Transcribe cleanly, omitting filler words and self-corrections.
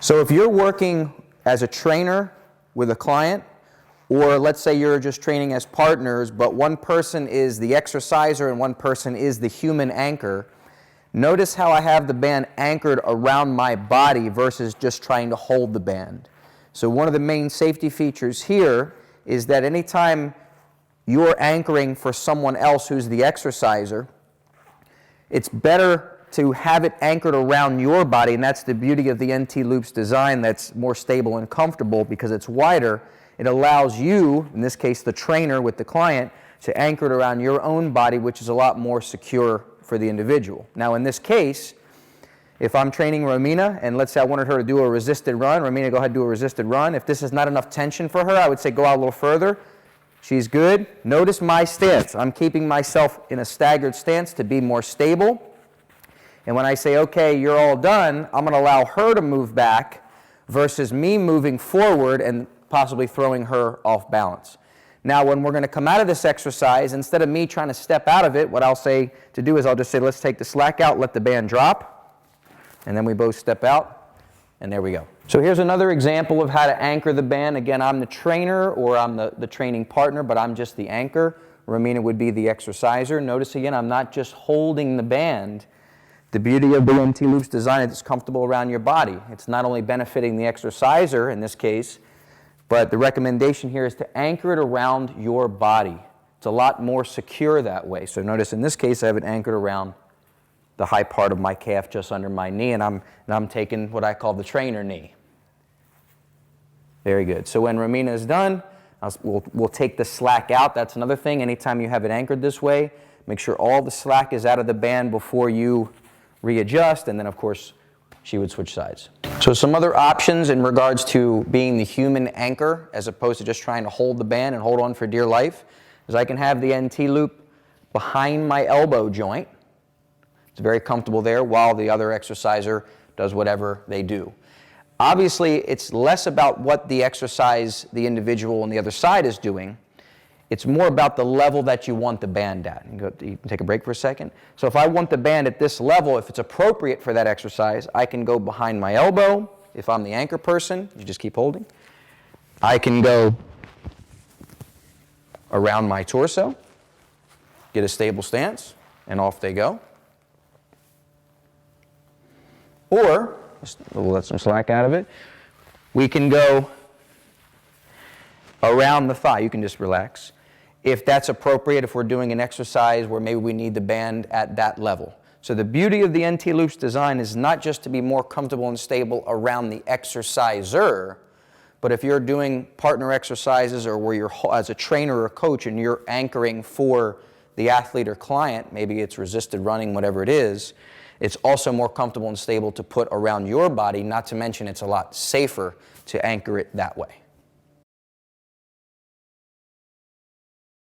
So if you're working as a trainer with a client, or let's say you're just training as partners, but one person is the exerciser and one person is the human anchor, notice how I have the band anchored around my body versus just trying to hold the band. So one of the main safety features here is that anytime you're anchoring for someone else who's the exerciser, it's better to have it anchored around your body, and that's the beauty of the NT Loops design that's more stable and comfortable because it's wider. It allows you, in this case the trainer with the client, to anchor it around your own body, which is a lot more secure for the individual. Now in this case, if I'm training Romina, and let's say I wanted her to do a resisted run, Romina, go ahead and do a resisted run. If this is not enough tension for her, I would say go out a little further. She's good. Notice my stance. I'm keeping myself in a staggered stance to be more stable. And when I say, okay, you're all done, I'm going to allow her to move back versus me moving forward and possibly throwing her off balance. Now, when we're going to come out of this exercise, instead of me trying to step out of it, what I'll say to do is I'll just say, let's take the slack out, let the band drop, and then we both step out, and there we go. So here's another example of how to anchor the band. Again, I'm the trainer or I'm the training partner, but I'm just the anchor. Romina would be the exerciser. Notice again, I'm not just holding the band. The beauty of the NT Loops design is it's comfortable around your body. It's not only benefiting the exerciser in this case, but the recommendation here is to anchor it around your body. It's a lot more secure that way. So notice in this case I have it anchored around the high part of my calf just under my knee, and I'm taking what I call the trainer knee. Very good. So when Romina is done, we'll take the slack out. That's another thing. Anytime you have it anchored this way, make sure all the slack is out of the band before you readjust, and then of course she would switch sides. So some other options in regards to being the human anchor as opposed to just trying to hold the band and hold on for dear life is I can have the NT loop behind my elbow joint. It's very comfortable there while the other exerciser does whatever they do. Obviously, it's less about what the exercise the individual on the other side is doing. It's more about the level that you want the band at. You can take a break for a second. So if I want the band at this level, if it's appropriate for that exercise, I can go behind my elbow. If I'm the anchor person, you just keep holding. I can go around my torso, get a stable stance, and off they go. Or, we'll let some slack out of it, we can go around the thigh. You can just relax. If that's appropriate, if we're doing an exercise where maybe we need the band at that level. So the beauty of the NT Loops design is not just to be more comfortable and stable around the exerciser, but if you're doing partner exercises or where you're as a trainer or coach and you're anchoring for the athlete or client, maybe it's resisted running, whatever it is, it's also more comfortable and stable to put around your body, not to mention it's a lot safer to anchor it that way.